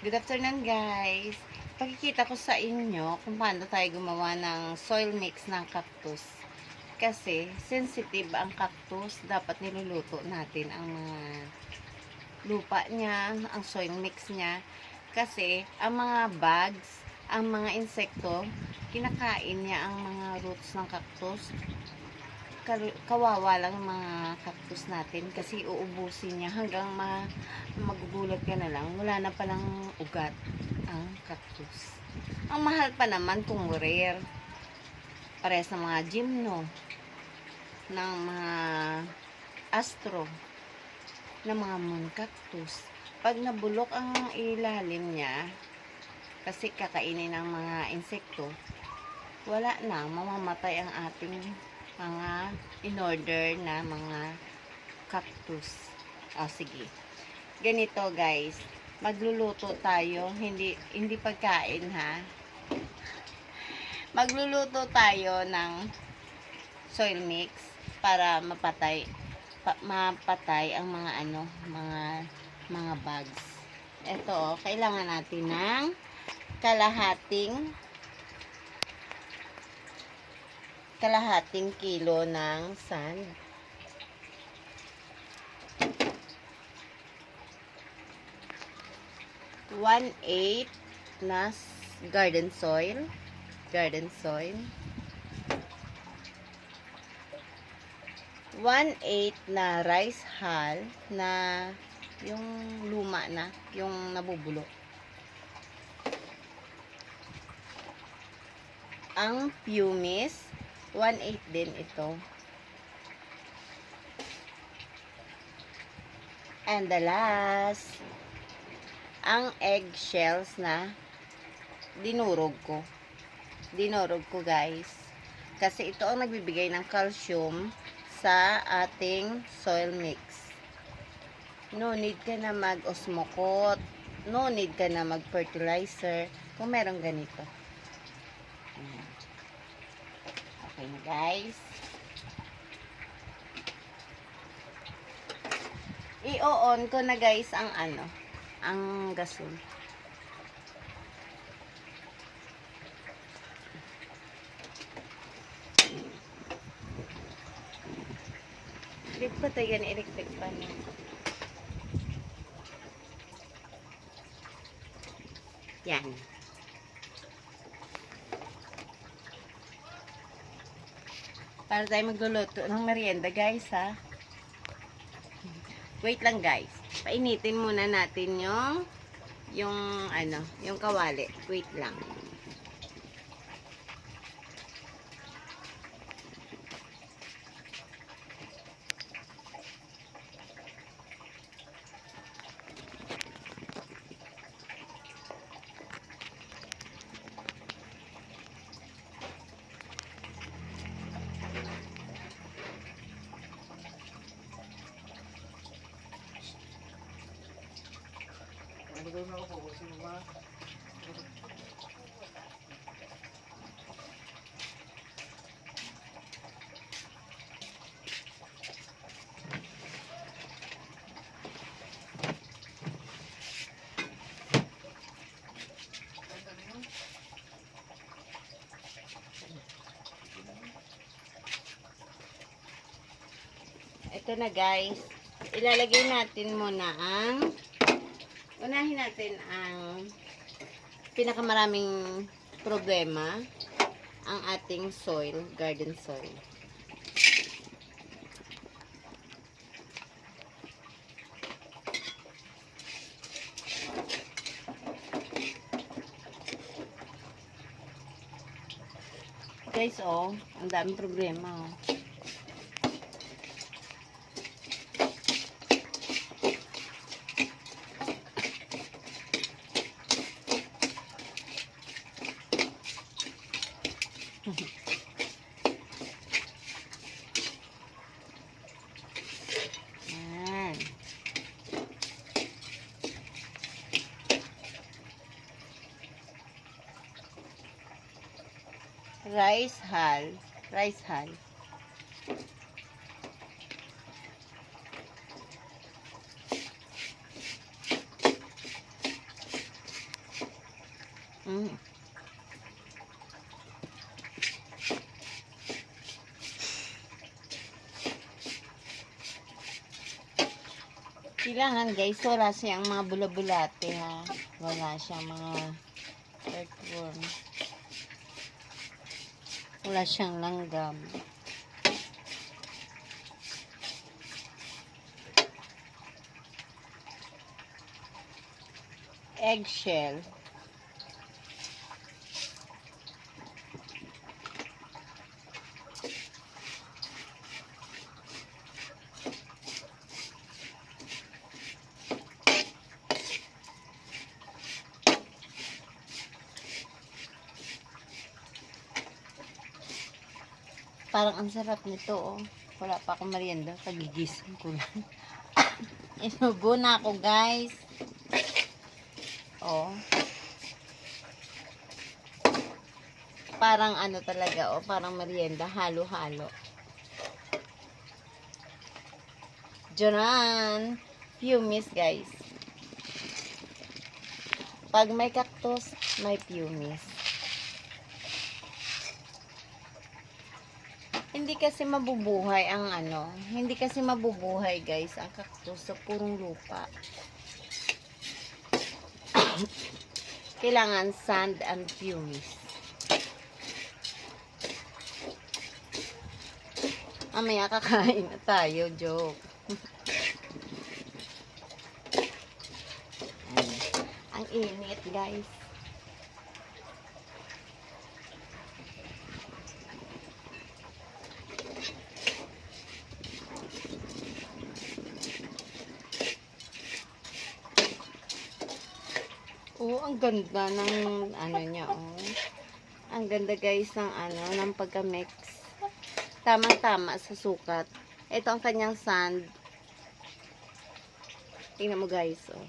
Good afternoon guys. Pakikita ko sa inyo kung paano tayo gumawa ng soil mix ng cactus. Kasi sensitive ang cactus, dapat niluluto natin ang mga lupa niya, ang soil mix niya. Kasi ang mga bugs, ang mga insekto, kinakain niya ang mga roots ng cactus. Kawawa lang mga cactus natin kasi uubusin niya hanggang magugulat ka na lang, wala na palang ugat ang cactus. Ang mahal pa naman kung rare, parehas sa mga gymno, ng mga astro, ng mga moon cactus. Pag nabulok ang ilalim niya kasi kakainin ng mga insekto, wala na, mamamatay ang ating mga in-order na mga cactus. Sige. Ganito guys, magluluto tayo, hindi pagkain ha. Magluluto tayo ng soil mix para mapatay ang mga mga bugs. Ito, kailangan natin ng kalahating kilo ng sand. 1/8 na garden soil. 1/8 na rice hull na yung luma na, yung nabubulok. Ang pumice, 1/8 din ito. And the last, ang eggshells na dinurog ko guys. Kasi ito ang nagbibigay ng calcium sa ating soil mix. No need ka na mag-osmocot. No need ka na mag-fertilizer kung merong ganito. Okay na guys. I-on ko na guys ang ang gasol. Electric pa tayo yan, electric pa na. Yan. Para tayo magluluto ng merienda guys ha. Wait lang guys. Painitin muna natin yung kawali. Wait lang. Ito na guys, ilalagay natin muna unahin natin ang pinakamaraming problema, ang ating soil, garden soil. Guys, ang daming problema Yan. Rice hull. Mm. Kailangan guys, wala siyang mga bula-bulate ha. Wala siyang mga earthworm. Wala siyang langgam. Eggshell. Parang ang sarap nito, oh. Wala pa akong merienda. Kagigising ko lang. Inubo na ako, guys. Oh. Parang ano talaga, oh. Parang merienda. Halo-halo. Joran. Pumice, guys. Pag may cactus, may pumice. Hindi kasi mabubuhay ang ano, hindi kasi mabubuhay guys ang cactus sa purong lupa. Kailangan sand and pumice. Mamaya kakain na tayo, joke. Ang init guys. Oh, ang ganda ng ano niya, oh. Ang ganda guys ng ano, ng pagka-mix. Tamang-tama sa sukat. Ito ang kanyang sand. Tingnan mo guys, oh.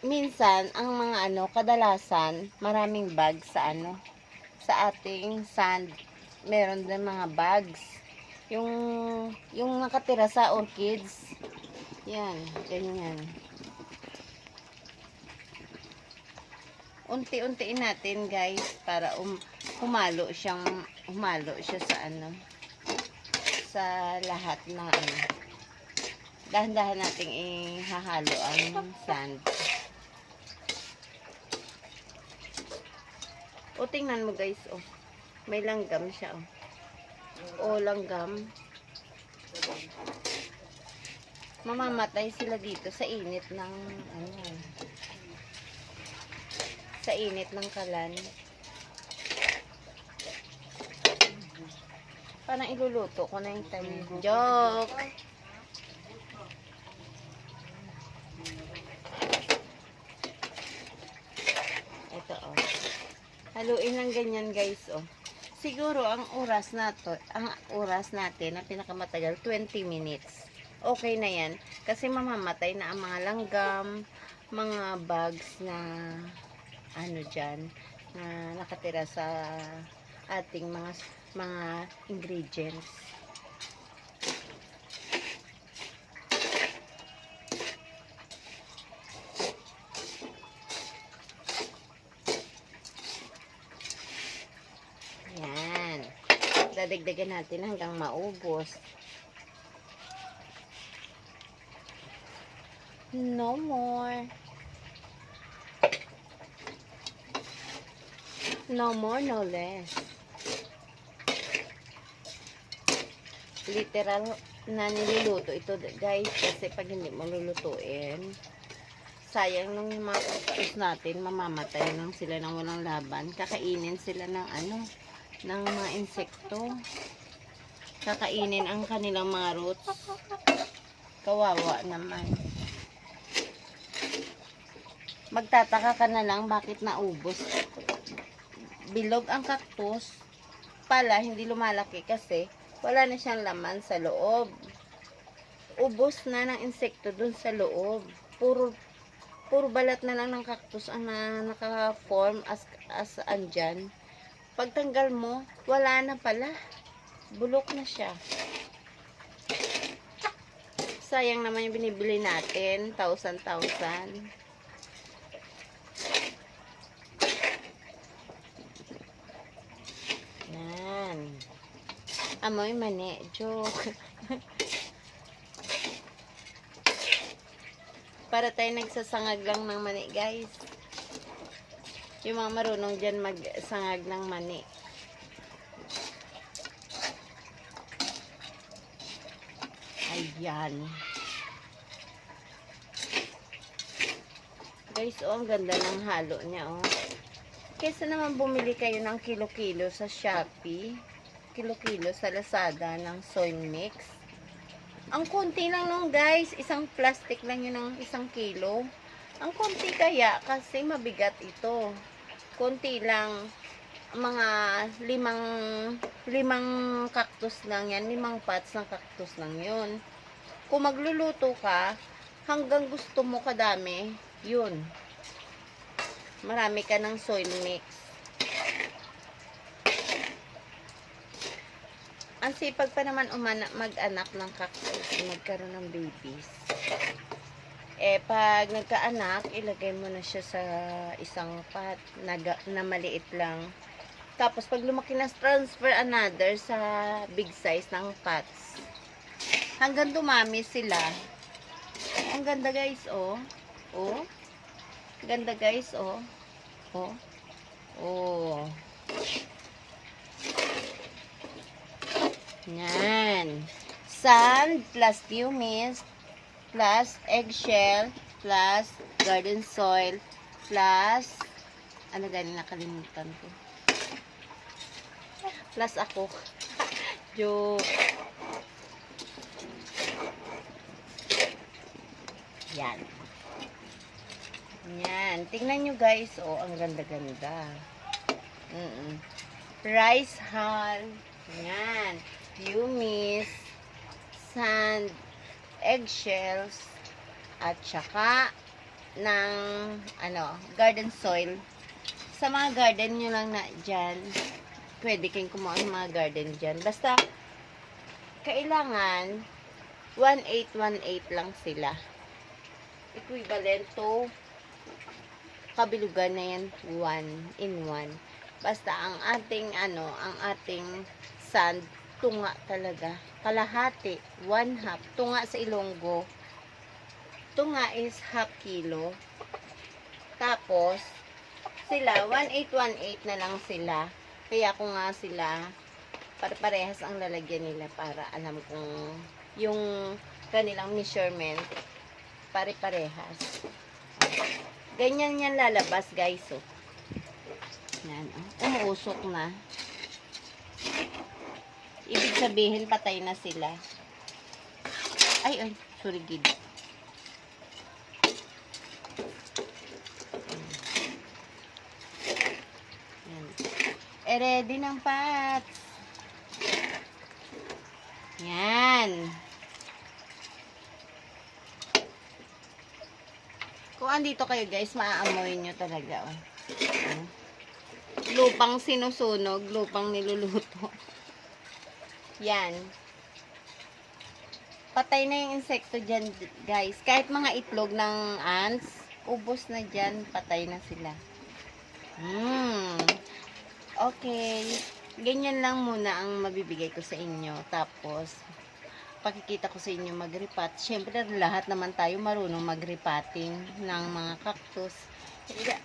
Minsan, ang mga ano, kadalasan, maraming bugs sa ano, sa ating sand. Meron din mga bugs. Yung nakatira sa orchids. Yan, ganyan. Unti-untiin natin guys para humalo siya sa ano, sa lahat ng ano. Dahan-dahan nating ihahalo ang sand. O tingnan mo guys, oh. May langgam siya, oh. O langgam. Mamamatay sila dito sa init ng ano, sa init ng kalan. Parang iluluto ko na yung time. Joke! Ito, oh. Haluin lang ganyan, guys, oh. Siguro, ang oras natin na pinakamatagal, 20 minutes. Okay na yan. Kasi mamamatay na ang mga langgam, mga bugs na ano dyan, na nakatira sa ating mga ingredients. Yan. Dadagdagan natin hanggang maubos. No more. No more, no less. Literal na niluluto ito guys, kasi pag hindi mo lulutuin, sayang nung mga cactus natin, mamamatay lang sila ng walang laban. Kakainin sila ng ano, ng mga insekto. Kakainin ang kanilang mga roots. Kawawa naman. Magtataka ka na lang bakit naubos. Bilog ang cactus, pala hindi lumalaki kasi wala na siyang laman sa loob. Ubos na ng insekto dun sa loob. Puro balat na lang ng cactus ang naka-form as andyan. Pagtanggal mo, wala na pala. Bulok na siya. Sayang naman yung binibili natin, 1,000. Yan. Amoy mani. Joke. Para tayo nagsasangag lang ng mani, guys. Yung mga marunong dyan magsangag ng mani. Ayan. Guys, oh, ang ganda ng halo niya, oh. Kesa naman bumili kayo ng kilo-kilo sa Shopee, kilo-kilo sa Lazada ng soy mix. Ang konti lang nung guys, isang plastic lang yun ng 1 kilo. Ang konti kaya kasi mabigat ito. Konti lang, mga limang cactus lang yan, 5 pots ng cactus lang yun. Kung magluluto ka, hanggang gusto mo kadami, yun. Marami ka ng soy mix. Ang sipag pa naman mag-anak ng cactus, magkaroon ng babies. Eh, pag nagkaanak, ilagay mo na siya sa isang pot na maliit lang. Tapos, pag lumaki na, transfer another sa big size ng pots. Hanggang dumami sila. Ang ganda guys, oh. Oh. Ganda guys, oh. Oh. Oh. Yan. Sand plus dew mist plus eggshell plus garden soil plus ano galing nakalimutan ko. Plus ako. Joke. Yan. Yan. Tingnan nyo guys. Oh, ang ganda-ganda. Rice hull. Yan. Pumice. Sand. Eggshells. At saka ng garden soil. Sa mga garden nyo lang na dyan, pwede kayong kumuha ng mga garden dyan. Basta, kailangan 1/8 lang sila. Equivalent to kabilugan na yan 1 in 1. Basta ang ating sand tunga talaga. Kalahati, 1/2. Tunga sa Ilonggo. Tunga is 1/2 kilo. Tapos, sila, 1/8 na lang sila. Kaya ko nga sila, parehas ang lalagyan nila para alam kong yung kanilang measurement, pare-parehas. Ganyan yan lalabas, guys. Oh. Yan, oh. Umuusok na. Ibig sabihin, patay na sila. Ay, sorry, gid. Yan. Ready ng pots. Yan. Kung andito kayo, guys, maaamoy nyo talaga. Oh. Lupang sinusunog, lupang niluluto. Yan. Patay na yung insekto dyan, guys. Kahit mga itlog ng ants, ubos na dyan, patay na sila. Okay. Ganyan lang muna ang mabibigay ko sa inyo. Tapos, pakikita ko sa inyo mag-repat. Siyempre, lahat naman tayo marunong mag-repotting ng mga cactus.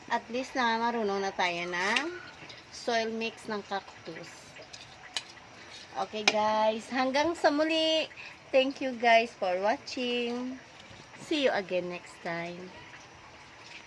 At least na marunong na tayo ng soil mix ng cactus. Okay guys, hanggang sa muli. Thank you guys for watching. See you again next time.